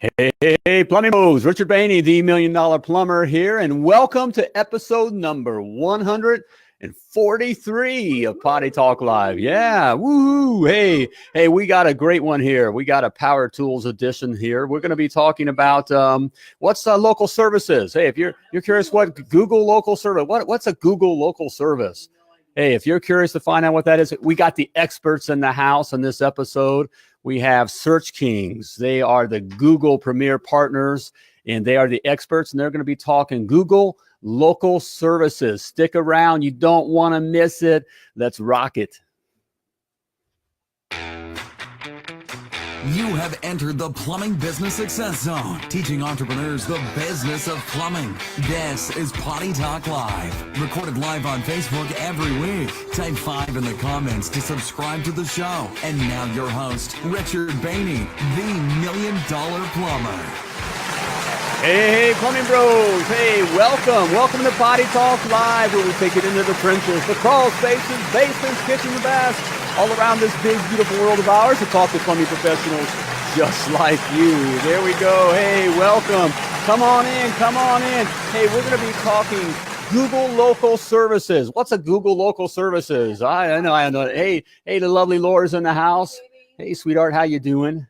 Hey, Plumbing Bros, Richard Behney, the $1 Million Plumber here, and welcome to episode number 143 of Potty Talk Live. Yeah, woohoo! Hey, we got a great one here. We got a Power Tools edition here. We're going to be talking about what's local services. Hey, if you're curious what Google local service, what's a Google local service? Hey, if you're curious to find out what that is, we got the experts in the house in this episode. We have SearchKings. They are the Google Premier Partners, and they are the experts, and they're going to be talking Google local services. Stick around. You don't want to miss it. Let's rock it. You have entered the Plumbing Business Success Zone, teaching entrepreneurs the business of plumbing. This is Potty Talk Live, recorded live on Facebook every week. Type 5 in the comments to subscribe to the show. And now your host, Richard Behney, the $1 Million Plumber. Hey, Plumbing Bros. Hey, welcome to Potty Talk Live, where we take it into the trenches, the crawl spaces, basements, kitchens, and baths, all around this big, beautiful world of ours to talk to plumbing professionals just like you. There we go. Hey, welcome. Come on in. Hey, we're going to be talking Google local services. What's a Google local services? I know. Hey, the lovely Laura's in the house. Hey, sweetheart, how you doing?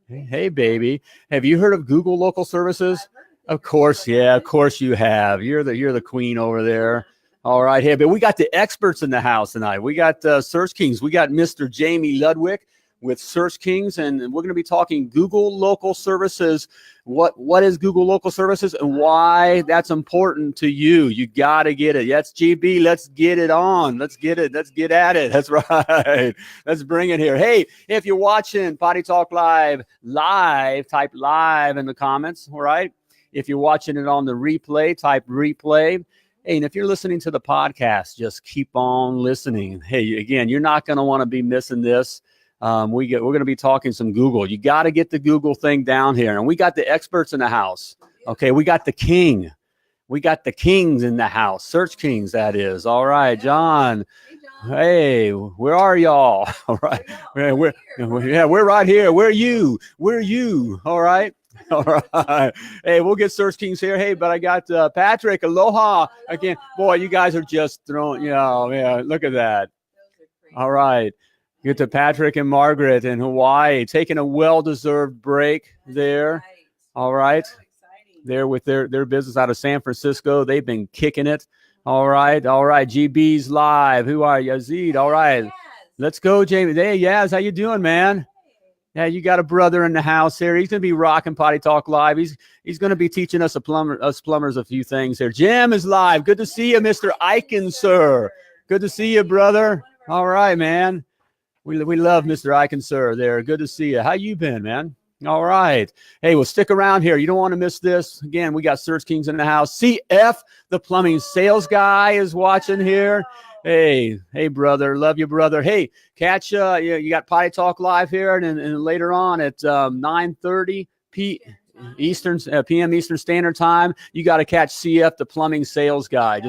Hey, baby. Have you heard of Google local services? Of course, yeah. Of course you have. You're the queen over there. All right, hey, but we got the experts in the house tonight. We got SearchKings. We got Mr. Jamie Ludwig with SearchKings, and we're going to be talking Google local services. What is Google local services and why that's important to you? You got to get it. That's GB. Let's get it on. Let's get it. Let's get at it. That's right. Let's bring it here. Hey, if you're watching Potty Talk Live, type live in the comments. All right. If you're watching it on the replay, type replay. Hey, and if you're listening to the podcast, just keep on listening. Hey, again, you're not going to want to be missing this. We're going to be talking some Google. You got to get the Google thing down here. And we got the experts in the house. Okay, we got the king. We got the kings in the house. SearchKings, that is. All right, John. Hey, where are y'all? All right. We're right here. Where are you? All right. All right. Hey, we'll get SearchKings here. Hey, but I got Patrick. Aloha. Again, boy, you guys are just throwing, yeah, look at that. All right. Get to Patrick and Margaret in Hawaii, taking a well-deserved break there. All right. They're with their business out of San Francisco. They've been kicking it. All right. GB's live. Who are you? Yazid. All right. Let's go, Jamie. Hey, Yaz, how you doing, man? Yeah, you got a brother in the house here. He's going to be rocking Potty Talk Live. He's going to be teaching us plumbers a few things here. Jim is live. Good to see you, Mr. Eichen, sir. Good to see you, brother. All right, man. We love Mr. Eichen, sir, there. Good to see you. How you been, man? All right. Hey, well, stick around here. You don't want to miss this. Again, we got SearchKings in the house. CF, the plumbing sales guy, is watching here. Hey, brother. Love you, brother. Hey, catch, you got Potty Talk Live here, and later on at 9:30 p.m. Eastern Standard Time, you got to catch CF, the plumbing sales guy.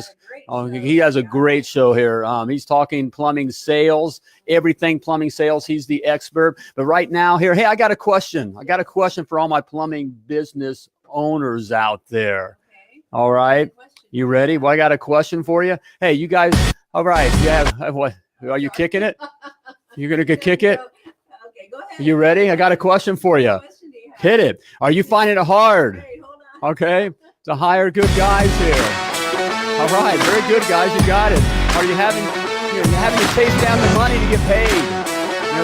He has a great show here. He's talking plumbing sales, everything plumbing sales. He's the expert. But right now here, hey, I got a question. For all my plumbing business owners out there. Okay. All right. You ready? Well, I got a question for you. Hey, you guys. All right. Yeah. What? Are you kicking it? You're going to kick it? Okay, go ahead. You ready? I got a question for you. Hit it. Are you finding it hard? Wait, hold on. Okay. To hire good guys here. All right. Very good, guys. You got it. Are you having to chase down the money to get paid?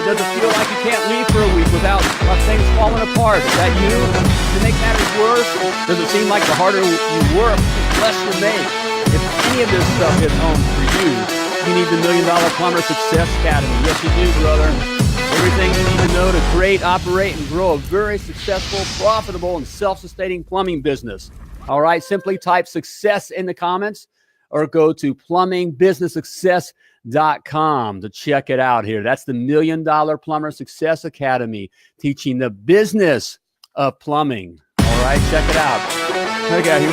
Does it feel like you can't leave for a week without things falling apart? Is that you? To make matters worse, does it seem like the harder you work, the less you make? If any of this stuff hits home for you, you need the $1 Million Plumber Success Academy. Yes, you do, brother. Everything you need to know to create, operate, and grow a very successful, profitable, and self-sustaining plumbing business. All right, simply type success in the comments or go to plumbingbusinesssuccess.com to check it out here. That's the $1 Million Plumber Success Academy, teaching the business of plumbing. All right, check it out. Okay, you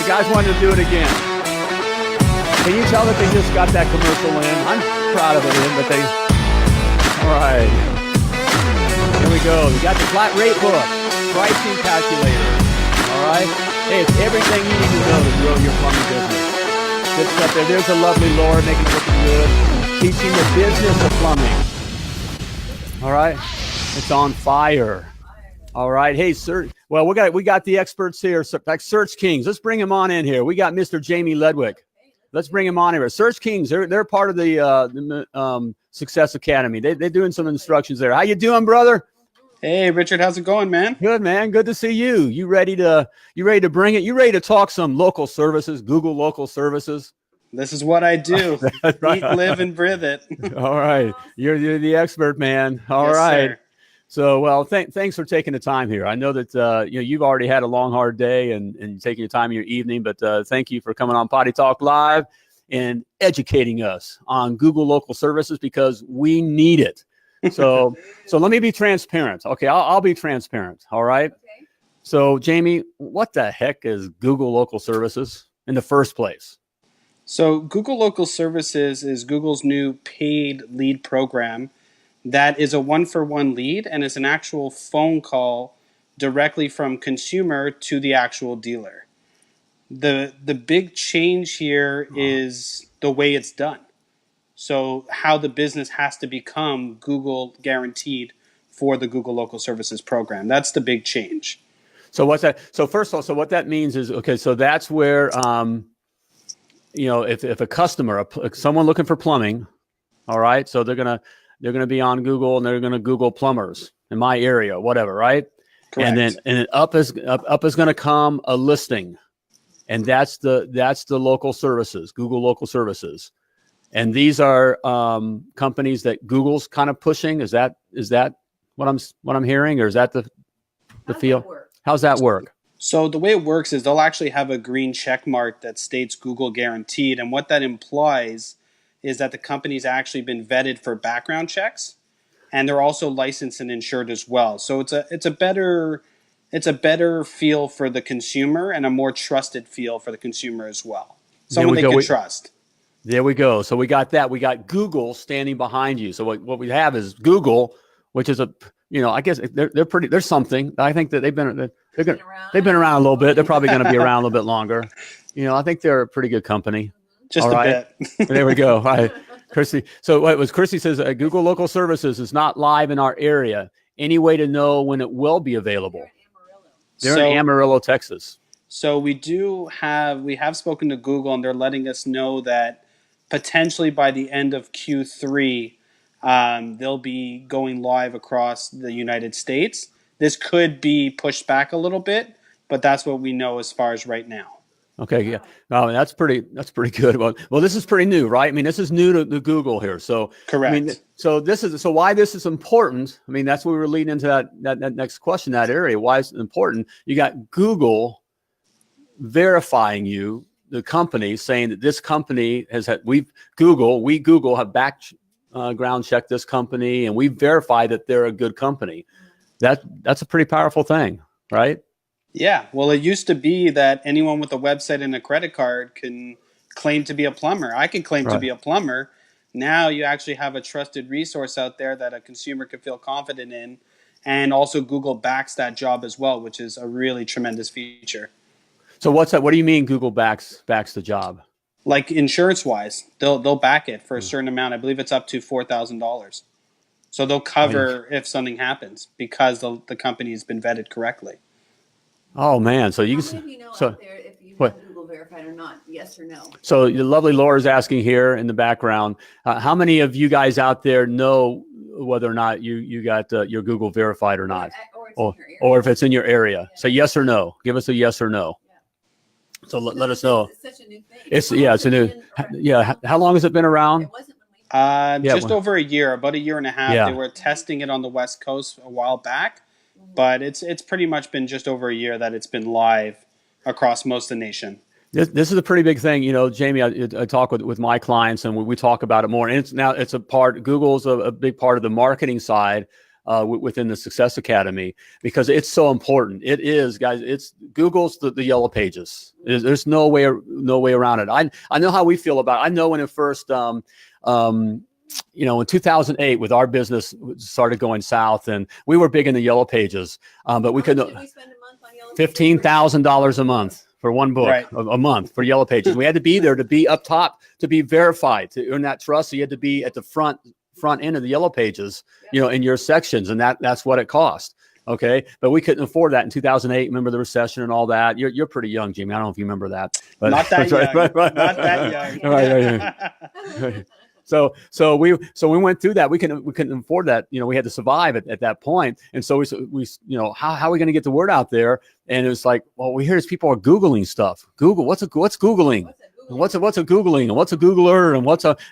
guys wanted to do it again. Can you tell that they just got that commercial in? I'm proud of it, but all right. Here we go. We got the flat rate book. pricing calculator. All right. Hey, it's everything you need to know to grow your plumbing business. Good stuff there. There's a lovely Laura making it look good. Teaching the business of plumbing. All right. It's on fire. All right. Hey, sir. Well, we got the experts here, like SearchKings. Let's bring him on in here. We got Mr. Jamie Ledwick. Let's bring him on here. SearchKings, they're part of the Success Academy. They're doing some instructions there. How you doing, brother? Hey, Richard, how's it going, man? Good, man. Good to see you. You ready to bring it? You ready to talk some local services, Google local services? This is what I do. Right. Eat, live, and breathe it. All right. You're the expert, man. All Yes, right. sir. So, well, thanks for taking the time here. I know that you've already had a long, hard day and taking your time in your evening, but thank you for coming on Potty Talk Live and educating us on Google local services because we need it. So let me be transparent. Okay, I'll be transparent. All right. Okay. So, Jamie, what the heck is Google local services in the first place? So, Google Local Services is Google's new paid lead program that is a one-for-one lead and is an actual phone call directly from consumer to the actual dealer. The big change here is the way it's done. So how the business has to become Google guaranteed for the Google Local Services program. That's the big change. So what's that? So first of all, so what that means is, okay, so that's where, if a customer, someone looking for plumbing, all right, so they're gonna be on Google and they're gonna Google plumbers in my area, whatever, right? Correct. And then up is gonna come a listing, and that's the local services, Google local services, and these are companies that Google's kind of pushing. Is that what I'm hearing, or is that the feel? How's that work? So the way it works is they'll actually have a green check mark that states Google guaranteed. And what that implies is that the company's actually been vetted for background checks, and they're also licensed and insured as well. So it's a better feel for the consumer and a more trusted feel for the consumer as well. Someone they can trust. There we go. So we got that. We got Google standing behind you. So what we have is Google, which is I guess they're pretty. There's something. I think that they've been around a little bit. They're probably going to be around a little bit longer. I think they're a pretty good company. Just all right. Bit. There we go. All right, Christy. So what was Christy says? Google Local Services is not live in our area. Any way to know when it will be available? They're in Amarillo, Texas. So we have spoken to Google, and they're letting us know that potentially by the end of Q3. They'll be going live across the United States. This could be pushed back a little bit, but that's what we know as far as right now. Okay, yeah. Oh, that's pretty good. Well, this is pretty new, right? I mean, this is new to Google here. So correct. I mean, so why this is important? I mean, that's what we were leading into that next question, that area. Why is it important? You got Google verifying you, the company, saying that this company Google have background check this company, and we verify that they're a good company. That's a pretty powerful thing, right? Yeah. Well, it used to be that anyone with a website and a credit card can claim to be a plumber. I can claim to be a plumber. Now you actually have a trusted resource out there that a consumer can feel confident in, and also Google backs that job as well, which is a really tremendous feature. So what's that? What do you mean Google backs the job? Like insurance-wise, they'll back it for a certain amount. I believe it's up to $4,000. So they'll cover if something happens because the company has been vetted correctly. Oh man! So you out there if you have Google verified or not? Yes or no? So the lovely Laura's asking here in the background. How many of you guys out there know whether or not you got your Google verified or not, or if it's in your area? Yeah. Say yes or no. Give us a yes or no. So let us know. It's such a new thing. It's a new. Yeah. How long has it been around? It wasn't when we just over a year, about a year and a half. Yeah. They were testing it on the West Coast a while back, but it's pretty much been just over a year that it's been live across most of the nation. This is a pretty big thing, Jamie. I talk with my clients, and we talk about it more. And it's a part. Google's a big part of the marketing side within the Success Academy because it's so important. It is, guys. It's Google's the yellow pages. There's no way around it. I know how we feel about it. I know when it first in 2008, with our business started going south, and we were big in the yellow pages, but we couldn't. We spend a month on Yellow $15,000 a month for one book, Right. a month for yellow pages. We had to be there to be up top, to be verified, to earn that trust. So you had to be at the front end of the yellow pages, in your sections, and that's what it cost. Okay, but we couldn't afford that in 2008. Remember the recession and all that. You're pretty young, Jamie. I don't know if you remember that. But Not that young. Not that young. Right. So we went through that. We couldn't afford that. We had to survive at that point. And so we how are we going to get the word out there? And it was like, well, we hear these people are Googling stuff. Google, what's Googling? What's a Googling, and what's a Googler,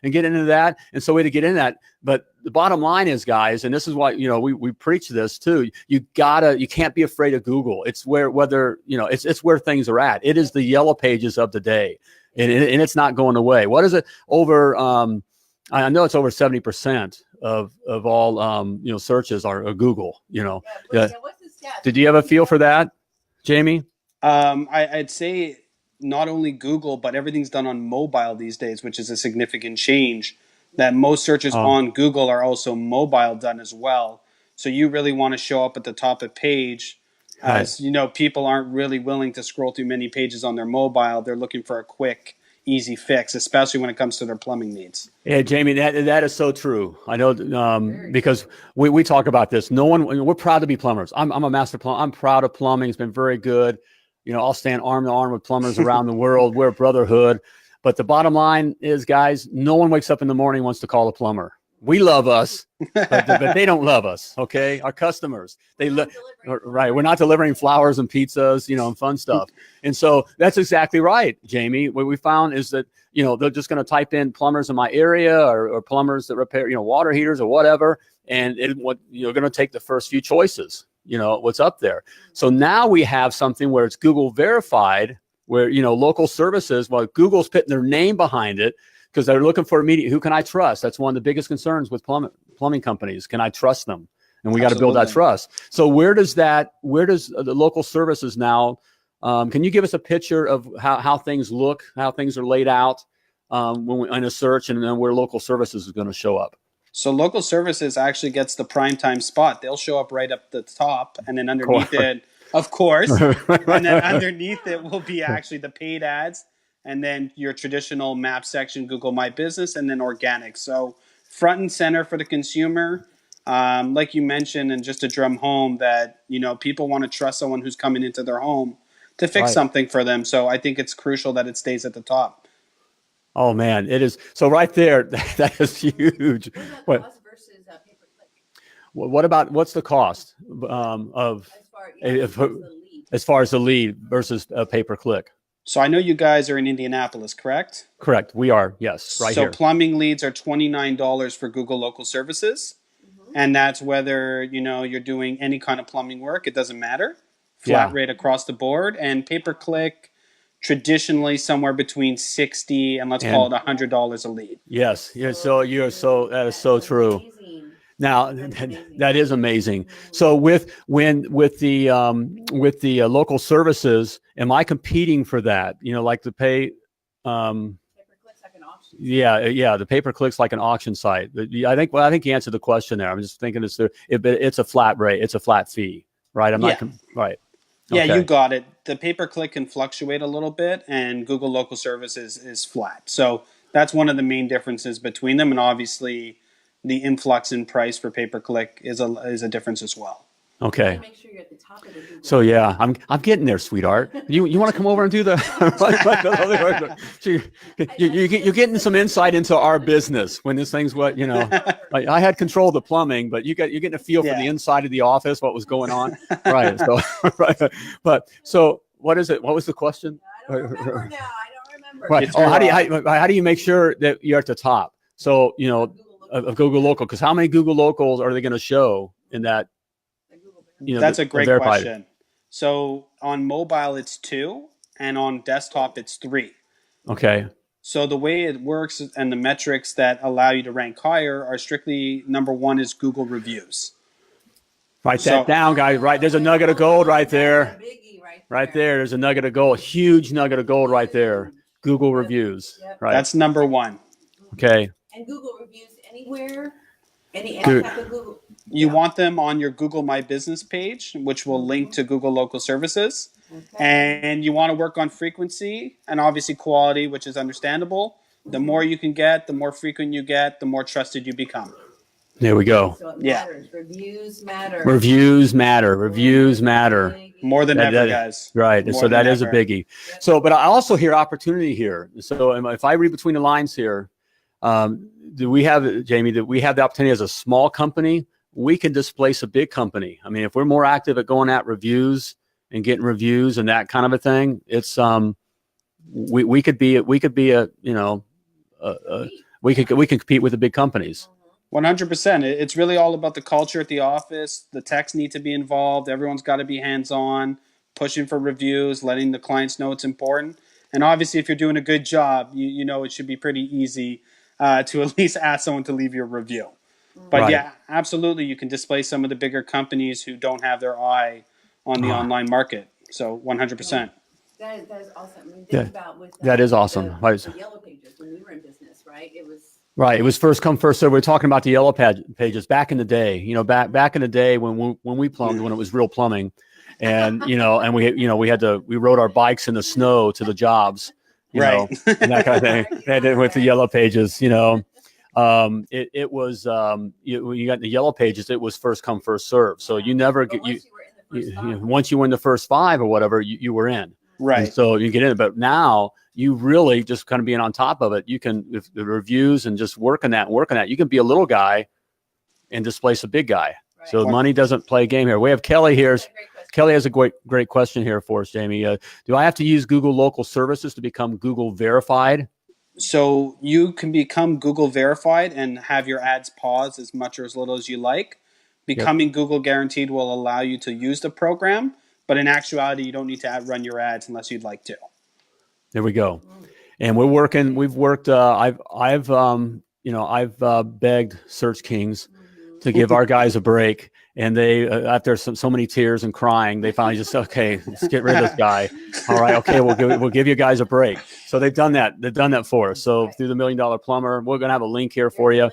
and get into that. And so we had to get into that. But the bottom line is, guys, and this is why, we preach this too. You can't be afraid of Google. It's it's where things are at. It is the yellow pages of the day, and it's not going away. What is it over? I know it's over 70% of all searches are Google. What's the stat? Did you have a feel for that, Jamie? I'd say not only Google, but everything's done on mobile these days, which is a significant change. That most searches on Google are also mobile done as well. So you really want to show up at the top of page. As people aren't really willing to scroll through many pages on their mobile. They're looking for a quick, easy fix, especially when it comes to their plumbing needs. Yeah, Jamie, that is so true. I know because we talk about this. We're proud to be plumbers. I'm a master plumber. I'm proud of plumbing. It's been very good. I'll stand arm to arm with plumbers around the world. We're a brotherhood. But the bottom line is, guys, no one wakes up in the morning and wants to call a plumber. We love us, but they don't love us. Okay, our customers, right? We're not delivering flowers and pizzas, and fun stuff. And so that's exactly right, Jamie. What we found is that they're just going to type in plumbers in my area or plumbers that repair water heaters or whatever, and you're going to take the first few choices. What's up there. So now we have something where it's Google verified, where local services. Well, Google's putting their name behind it, because they're looking for immediate. Who can I trust? That's one of the biggest concerns with plumbing companies. Can I trust them? And we got to build that trust. So where does the local services now? Can you give us a picture of how things look, how things are laid out when in a search, and then where local services is going to show up? So local services actually gets the prime time spot. They'll show up right up the top, and then underneath it, of course, and then underneath it will be actually the paid ads, and then your traditional map section, Google My Business, and then organic. So front and center for the consumer, like you mentioned, and just to drum home that people want to trust someone who's coming into their home to fix something for them. So I think it's crucial that it stays at the top. Oh man, it is. So right there, that is huge. What about cost versus pay-per-click? What's the cost of as far as the lead versus pay-per-click? So I know you guys are in Indianapolis, correct? Correct. We are. Yes. Right here. So plumbing leads are $29 for Google local services. And that's whether, you're doing any kind of plumbing work. It doesn't matter. Flat rate across the board. And pay-per-click, traditionally somewhere between $60 and let's call it $100 a lead. Yes. That is so true. Amazing. Now that is amazing. So with the local services, am I competing for that? Like the pay. Pay-per-click's like an auction. Yeah. The pay-per-click's like an auction site. I think you answered the question there. I'm just thinking it's a flat rate. It's a flat fee, right? Right. Yeah, Okay. you got it. The pay-per-click can fluctuate a little bit, and Google Local Services is flat. So that's one of the main differences between them, and obviously the influx in price for pay-per-click is a difference as well. Okay. Make sure you're at the top of the Google. So yeah, I'm getting there, sweetheart. You want to come over and do the? You're getting some insight into our business when this thing's I had control of the plumbing, but you're getting a feel for the inside of the office, what was going on, right? So right, but so what is it? What was the question? I don't remember now. I don't remember. Right. How do you make sure that you're at the top? So of Google Local, because how many Google Locals are they going to show in that? That's a great question. So on mobile, it's 2, and on desktop, it's 3. Okay. So the way it works and the metrics that allow you to rank higher are strictly number 1 is Google reviews. Write that down, guys. Right. There's a nugget of gold right there. Right there. There's a nugget of gold. Huge nugget of gold right there. Google reviews. Yep. Right. That's number 1. Okay. And Google reviews, anywhere? Any Dude. type of Google? You want them on your Google My Business page, which will link to Google Local Services. Okay. And you want to work on frequency and obviously quality, which is understandable. The more you can get, the more frequent you get, the more trusted you become. There we go. So it Yeah. matters. Reviews matter. Reviews matter. Reviews matter. More than That- ever, that- guys. Right. More So than that is a ever. biggie. So, but I also hear opportunity here. So if I read between the lines here, do we have, Jamie, that we have the opportunity as a small company, we can displace a big company. I mean, if we're more active at going at reviews and getting reviews and that kind of a thing, it's, we could be a, you know, we can compete with the big companies. 100%. It's really all about the culture at the office. The techs need to be involved. Everyone's got to be hands-on, pushing for reviews, letting the clients know it's important. And obviously, if you're doing a good job, you know it should be pretty easy to at least ask someone to leave your review. But Right. yeah, absolutely, you can displace some of the bigger companies who don't have their eye on the online market. So 100%. That is awesome. I mean, think Yeah. about with That is awesome. The, Right. the yellow pages when we were in business, right? It was Right. It was first come, first served. We're talking about the yellow pages back in the day, you know, back in the day when we plumbed, when it was real plumbing, and, you know, and we rode our bikes in the snow to the jobs, you know, Right. and that kind of thing. And with the yellow pages, you know, it was, when you got the yellow pages, it was first come, first serve. So you never but get, once you were in the first five, once you were in the first 5 or whatever, you were in. Right. And so you get in it, but now you really just kind of being on top of it. You can, if the reviews and just working that, you can be a little guy and displace a big guy. Right. So money doesn't play a game here. We have Kelly here. That's a great question. Kelly has a great question here for us, Jamie. Do I have to use Google Local Services to become Google verified? So you can become Google verified and have your ads pause as much or as little as you like. Becoming Google guaranteed will allow you to use the program, but in actuality, you don't need to run your ads unless you'd like to. There we go. And we've worked, I've begged SearchKings to give our guys a break. And they, after so many tears and crying, they finally just, okay, let's get rid of this guy. All right. Okay. We'll give you guys a break. So they've done that. They've done that for us. So through the $1 Million Plumber, we're going to have a link here for you.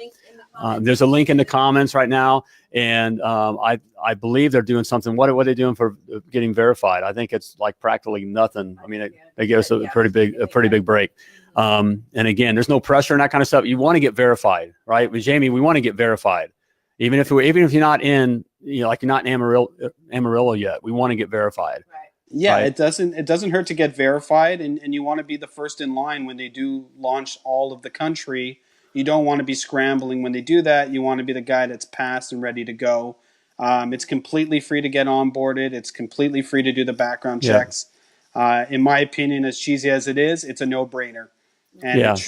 There's a link in the comments right now. And I believe they're doing something. What are they doing for getting verified? I think it's like practically nothing. I mean, they give us a pretty big break. And again, there's no pressure and that kind of stuff. You want to get verified, right? But Jamie, we want to get verified. Even if you're not in, you know, like you're not in Amarillo yet, we want to get verified. Right. Yeah, Right. it doesn't hurt to get verified, and you want to be the first in line when they do launch all of the country. You don't want to be scrambling when they do that. You want to be the guy that's passed and ready to go. It's completely free to get onboarded. It's completely free to do the background checks. In my opinion, as cheesy as it is, it's a no-brainer. And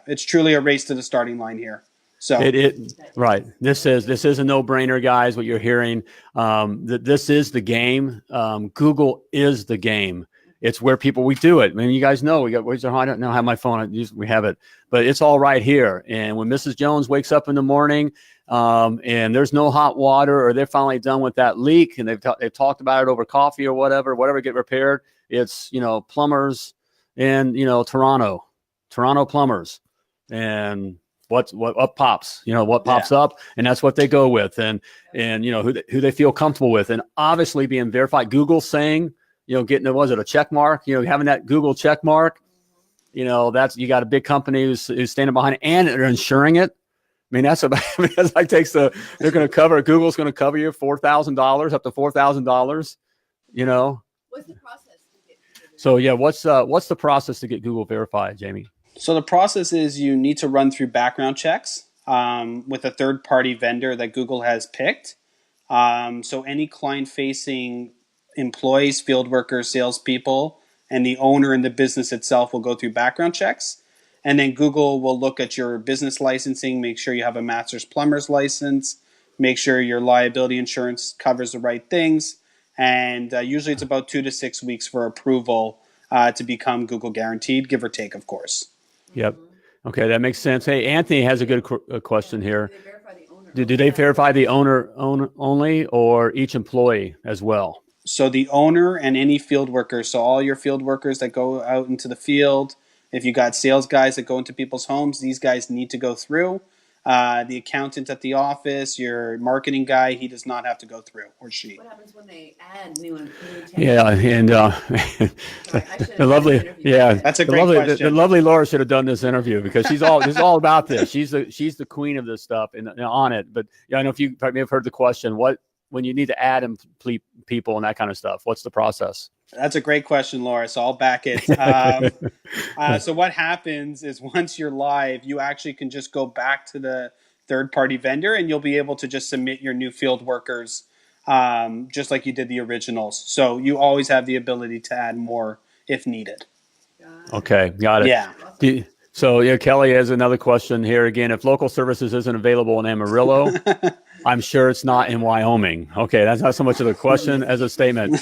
it's truly a race to the starting line here. So right. This is a no-brainer, guys. What you're hearing, this is the game. Google is the game. It's where we do it. I mean, you guys know I don't know how my phone. We have it, but it's all right here. And when Mrs. Jones wakes up in the morning, and there's no hot water, or they're finally done with that leak, and they've talked about it over coffee or whatever get repaired. It's, you know, Plumbers in, you know, Toronto Plumbers, and what pops, you know, what pops up, and that's what they go with, and you know who they feel comfortable with, and obviously being verified. Google saying, you know, getting a check mark, you know, having that Google check mark, you know, that's, you got a big company who's standing behind it, and they're insuring it. I mean, that's like they're going to cover, Google's going to cover you $4,000, up to $4,000, you know. What's the process to get? So yeah, what's the process to get Google verified, Jamie? So the process is you need to run through background checks with a third-party vendor that Google has picked. So any client-facing employees, field workers, salespeople, and the owner in the business itself will go through background checks. And then Google will look at your business licensing, make sure you have a master's plumber's license, make sure your liability insurance covers the right things. And usually it's about 2 to 6 weeks for approval to become Google guaranteed, give or take, of course. Yep. Okay, that makes sense. Hey, Anthony has a good question here. Do they verify the owner? Do they verify the owner only, or each employee as well? So the owner and any field workers, so all your field workers that go out into the field, if you got sales guys that go into people's homes, these guys need to go through. The accountant at the office, your marketing guy, he does not have to go through, or she. What happens when they add new technology? Yeah, and the lovely, yeah, That's a the great lovely, question. the lovely Laura should have done this interview because this is all about this. She's the queen of this stuff and on it. But yeah, I know if you may have heard the question, when you need to add and complete people and that kind of stuff, what's the process? That's a great question, Laura. So I'll back it. So what happens is once you're live, you actually can just go back to the third-party vendor, and you'll be able to just submit your new field workers, just like you did the originals. So you always have the ability to add more if needed. Okay, got it. Yeah. So yeah, Kelly has another question here again. If local services isn't available in Amarillo, I'm sure it's not in Wyoming. Okay, that's not so much of a question as a statement.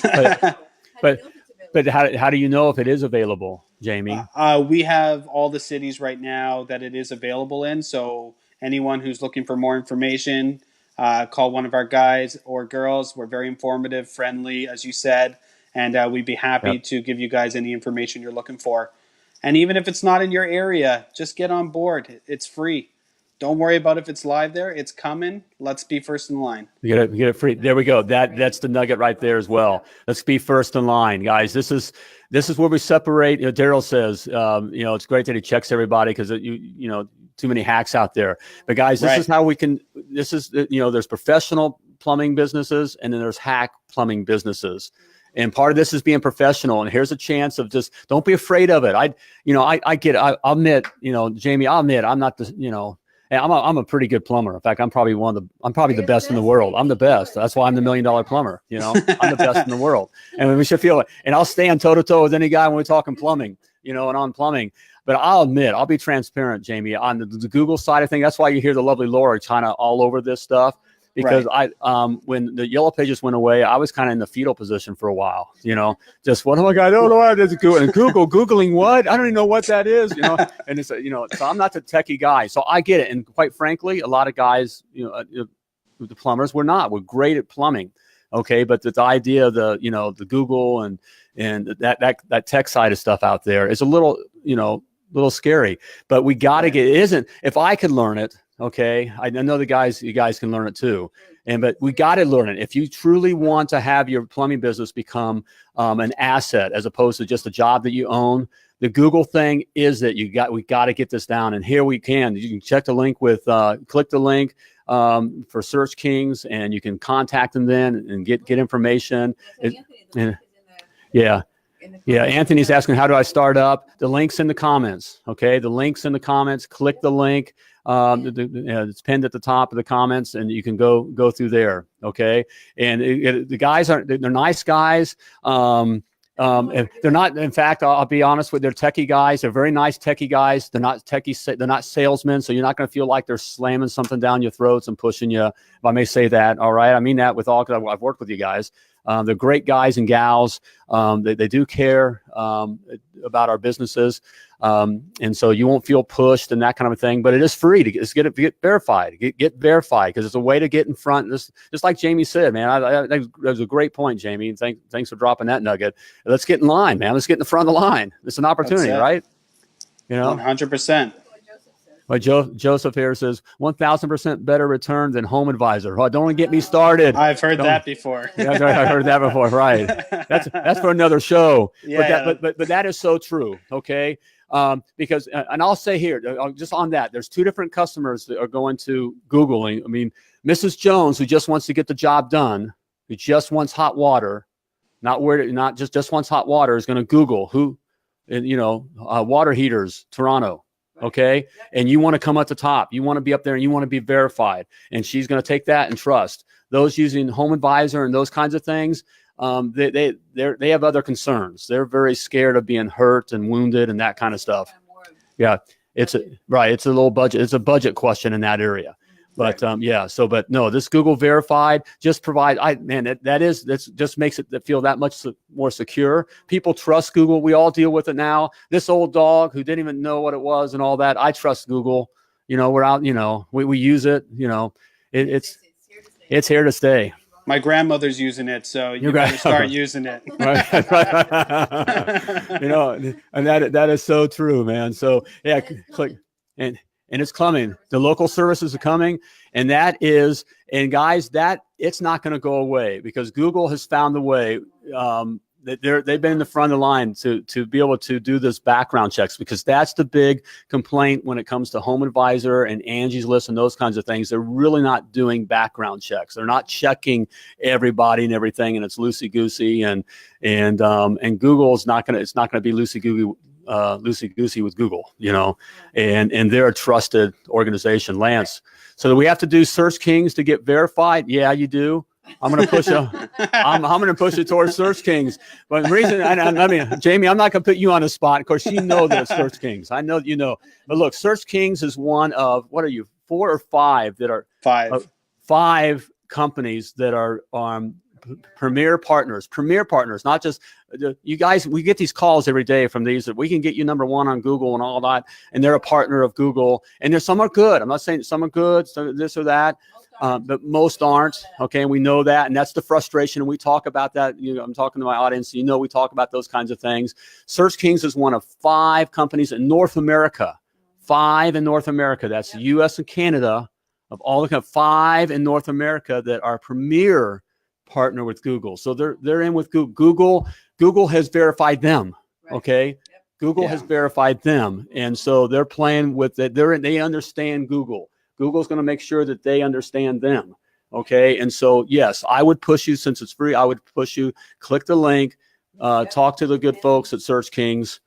But how do you know if it is available, Jamie? We have all the cities right now that it is available in. So anyone who's looking for more information, call one of our guys or girls. We're very informative, friendly, as you said, and we'd be happy to give you guys any information you're looking for. And even if it's not in your area, just get on board. It's free. Don't worry about if it's live there. It's coming. Let's be first in line. You get it free. There we go. That's the nugget right there as well. Let's be first in line, guys. This is where we separate. Daryl says, it's great that he checks everybody because too many hacks out there. But guys, this is how we can. This is there's professional plumbing businesses and then there's hack plumbing businesses. And part of this is being professional. And here's a chance of just don't be afraid of it. I get it. I'll admit, Jamie, I'll admit I'm not the, I'm a pretty good plumber. In fact, I'm probably the best in the world. I'm the best. That's why I'm the $1 million plumber. I'm the best in the world. And we should feel it. And I'll stand toe to toe with any guy when we're talking plumbing, and on plumbing. But I'll admit, I'll be transparent, Jamie, on the Google side of things. That's why you hear the lovely Laura kind of all over this stuff. Because when the yellow pages went away, I was kind of in the fetal position for a while, just what am I going to do? I did Googling what? I don't even know what that is, and it's, so I'm not the techie guy. So I get it. And quite frankly, a lot of guys, the plumbers, we're great at plumbing. Okay. But the idea of the Google and that tech side of stuff out there is a little scary, but we got to if I could learn it. Okay. I know you guys can learn it too. But we got to learn it. If you truly want to have your plumbing business become an asset as opposed to just a job that you own, the Google thing is that we got to get this down. And here you can check the link click the link for SearchKings and you can contact them then and get information. Yeah, Anthony's asking, how do I start up? The link's in the comments, okay? The link's in the comments. Click the link. It's pinned at the top of the comments, and you can go through there, okay? And the guys they're nice guys. They're not, in fact, I'll be honest with you, they're techie guys. They're very nice techie guys. They're not techies. They're not salesmen, so you're not going to feel like they're slamming something down your throats and pushing you, if I may say that, all right? I mean that because I've worked with you guys. They're great guys and gals. They do care about our businesses. And so you won't feel pushed and that kind of a thing, but it is free to get verified, get verified because it's a way to get in front. Just like Jamie said, man, that was a great point, Jamie. And thanks for dropping that nugget. Let's get in line, man. Let's get in the front of the line. It's an opportunity, right? 100%. Well, Joseph here says 1,000% better return than Home Advisor. Oh, don't get me started. I've heard that before. Yeah, I've heard that before. Right. That's for another show. Yeah. But that is so true. Okay. Because, and I'll say here, just on that, there's two different customers that are going to Googling. I mean, Mrs. Jones, who just wants to get the job done, who just wants hot water, not just wants hot water, is going to Google water heaters, Toronto. Okay. And you want to come at the top. You want to be up there and you want to be verified. And she's going to take that and trust. Those using Home Advisor and those kinds of things, they have other concerns. They're very scared of being hurt and wounded and that kind of stuff. Yeah. It's a little budget. It's a budget question in that area. But but no, this Google verified just provide. That just makes it feel that much more secure. People trust Google. We all deal with it now. This old dog who didn't even know what it was and all that. I trust Google. We're out. We use it. It's here to stay. My grandmother's using it, so you better start using it. And that is so true, man. So yeah, click. and it's coming. The local services are coming, and guys, that it's not going to go away because Google has found the way. They've been in the front of the line to be able to do this background checks, because that's the big complaint when it comes to Home Advisor and Angie's List and those kinds of things. They're really not doing background checks. They're not checking everybody and everything, and it's loosey goosey. And Google is not going to. It's not going to be loosey goosey with Google, and they're a trusted organization. Lance, so do we have to do SearchKings to get verified? Yeah, you do. I'm going to push I'm going to push it towards SearchKings. But the reason, I mean, Jamie, I'm not going to put you on the spot. Of course, you know that it's SearchKings. I know you know. But look, SearchKings is one of, what are you, 4 or 5 that are five companies that are premier partners, not just you guys. We get these calls every day from these that we can get you number 1 on Google and all that, and they're a partner of Google. And there's some are good. I'm not saying some are good, some this or that. But most aren't. Okay. And we know that. And that's the frustration. And we talk about that. I'm talking to my audience. We talk about those kinds of things. SearchKings is one of 5 companies in North America. 5 in North America. That's the US and Canada. Of all the 5 in North America that are premier partner with Google. So they're in with Google. Google has verified them. Okay. Yep. Google has verified them. And so they're playing with it. They understand Google. Google's going to make sure that they understand them. Okay. And so, yes, I would push you, since it's free, I would push you, click the link, talk to the good folks at SearchKings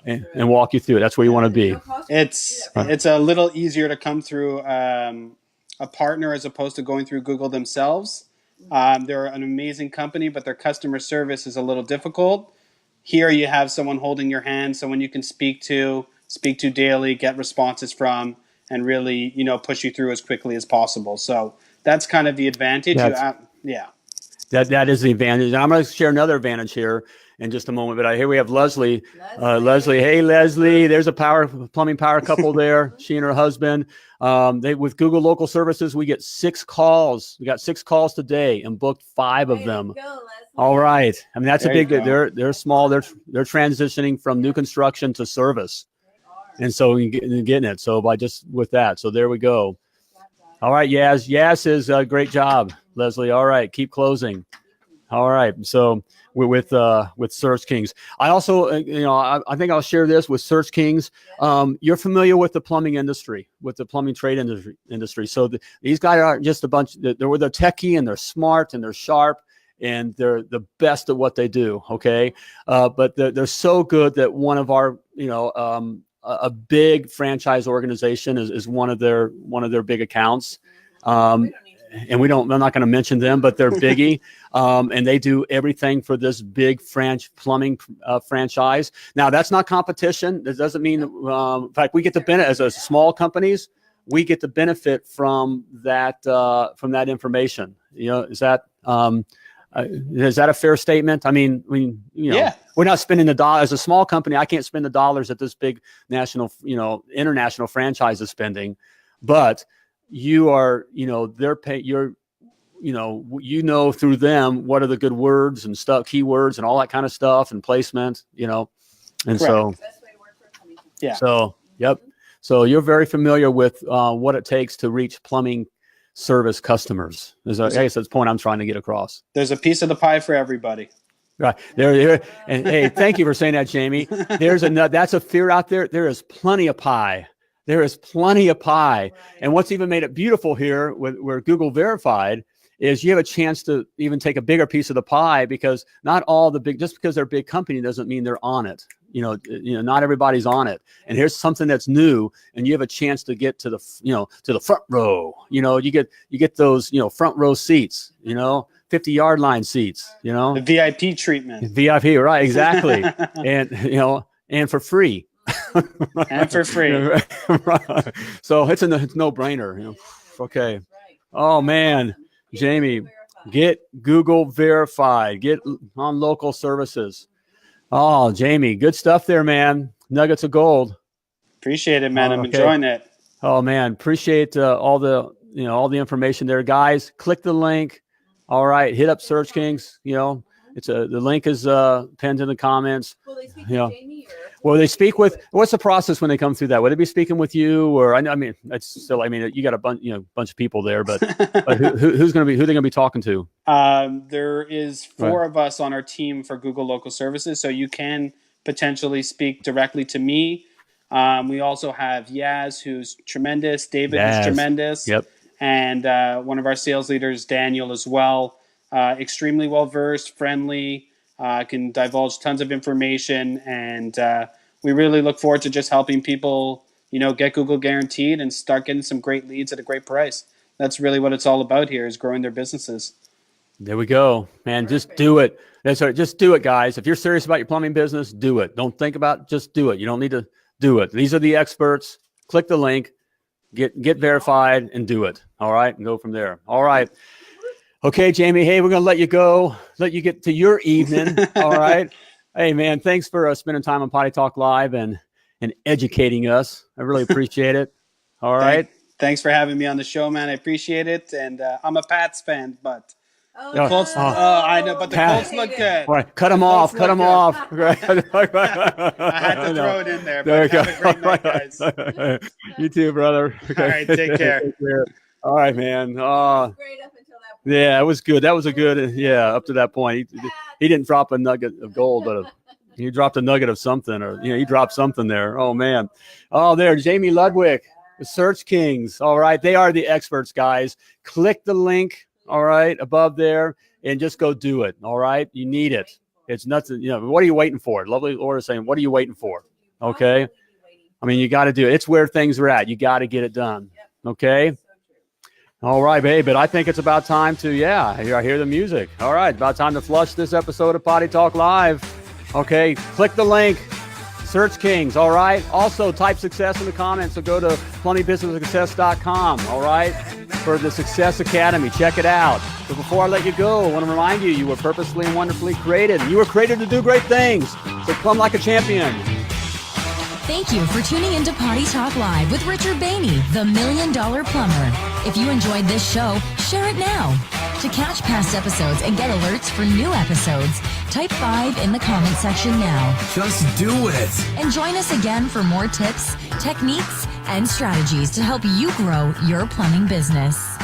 and walk you through it. That's where you want to be. It's a little easier to come through a partner as opposed to going through Google themselves. They're an amazing company, but their customer service is a little difficult. Here you have someone holding your hand, someone you can speak to daily, get responses from, and really, push you through as quickly as possible. So that's kind of the advantage. That is the advantage. And I'm going to share another advantage here in just a moment. But here we have Leslie. Leslie. Hey, Leslie. There's a plumbing power couple there. She and her husband. With Google Local Services, we get 6 calls. We got 6 calls today and booked 5 of them. All right. I mean, that's a big. They're small. They're transitioning from new construction to service. And so getting it. So with that. So there we go. All right. Yaz. Yaz is a great job, Leslie. All right. Keep closing. All right. So we're with SearchKings. I also, I think I'll share this with SearchKings. You're familiar with the plumbing industry, with the plumbing trade industry. So these guys aren't just a bunch. They're techie, and they're smart, and they're sharp, and they're the best at what they do. Okay. But they're so good that one of our, a big franchise organization is one of their big accounts. And I'm not going to mention them, but they're biggie. And they do everything for this big plumbing franchise. Now, that's not competition. That doesn't mean, in fact, we get the benefit as a small companies. We get the benefit from that information. Is that a fair statement? I mean, we're not spending the dollars as a small company. I can't spend the dollars that this big national, international franchise is spending, but you are, they're pay. You're, through them what are the good words and stuff, keywords and all that kind of stuff, and placement, and correct. So, yeah. So, yep. So you're very familiar with what it takes to reach plumbing service customers. I guess that's the point I'm trying to get across. There's a piece of the pie for everybody. Right there. And hey, thank you for saying that, Jamie. That's a fear out there. There is plenty of pie. There is plenty of pie. Right. And what's even made it beautiful here where Google verified is you have a chance to even take a bigger piece of the pie, because not all just because they're a big company doesn't mean they're on it. Not everybody's on it. And here's something that's new, and you have a chance to get to the front row. You get those, front row seats, 50-yard line seats, the VIP treatment. VIP, right? Exactly. and for free. And for free. Right. So it's a no-brainer. Okay. Oh man, Jamie, get Google verified. Get on local services. Oh, Jamie, good stuff there, man. Nuggets of gold. Appreciate it, man. I'm enjoying it. Oh man, appreciate all the information there, guys. Click the link. All right, hit up SearchKings. The link is pinned in the comments. Will they speak to Jamie? Well, they speak with. What's the process when they come through that? Would they be speaking with you, or I mean, it's still. I mean, you got a bunch of people there, but who's going to be who they going to be talking to? There is 4 of us on our team for Google Local Services, so you can potentially speak directly to me. We also have Yaz, who's tremendous. David, who's tremendous. Yep. And one of our sales leaders, Daniel, as well. Extremely well versed, friendly. Can divulge tons of information, and we really look forward to just helping people, get Google guaranteed and start getting some great leads at a great price. That's really what it's all about here, is growing their businesses. There we go, man. Just do it. That's right. Just do it, guys. If you're serious about your plumbing business, do it. Don't think about it. Just do it. You don't need to do it. These are the experts. Click the link, get verified, and do it. All right, and go from there. All right. Okay, Jamie. Hey, we're going to let you go, let you get to your evening. All right. Hey, man, thanks for spending time on Potty Talk Live and educating us. I really appreciate it. All right. Thanks for having me on the show, man. I appreciate it. And I'm a Pats fan, but the Colts, I know, but the Colts look good. All right, cut them off. Cut them off. I had to throw it in there, but have a great night, guys. You too, brother. Okay. All right, take care. All right, man. Great up until that point. Yeah, it was good. That was a good, up to that point. He didn't drop a nugget of gold, but he dropped a nugget of something, or, he dropped something there. Oh, man. Oh, there, Jamie Ludwig, the SearchKings. All right, they are the experts, guys. Click the link, all right, above there, and just go do it, all right? You need it. It's nothing, what are you waiting for? Lovely Laura saying, what are you waiting for? Okay? I mean, you got to do it. It's where things are at. You got to get it done, okay? All right, babe, but I think it's about time to, I hear the music. All right, about time to flush this episode of Potty Talk Live. Okay, click the link, SearchKings, all right? Also, type success in the comments, so go to plumbingbusinesssuccess.com, all right, for the Success Academy. Check it out. But before I let you go, I want to remind you, you were purposefully and wonderfully created. You were created to do great things, so plumb like a champion. Thank you for tuning into Potty Talk Live with Richard Behney, the $1 Million Plumber. If you enjoyed this show, share it now. To catch past episodes and get alerts for new episodes, type 5 in the comment section now. Just do it. And join us again for more tips, techniques, and strategies to help you grow your plumbing business.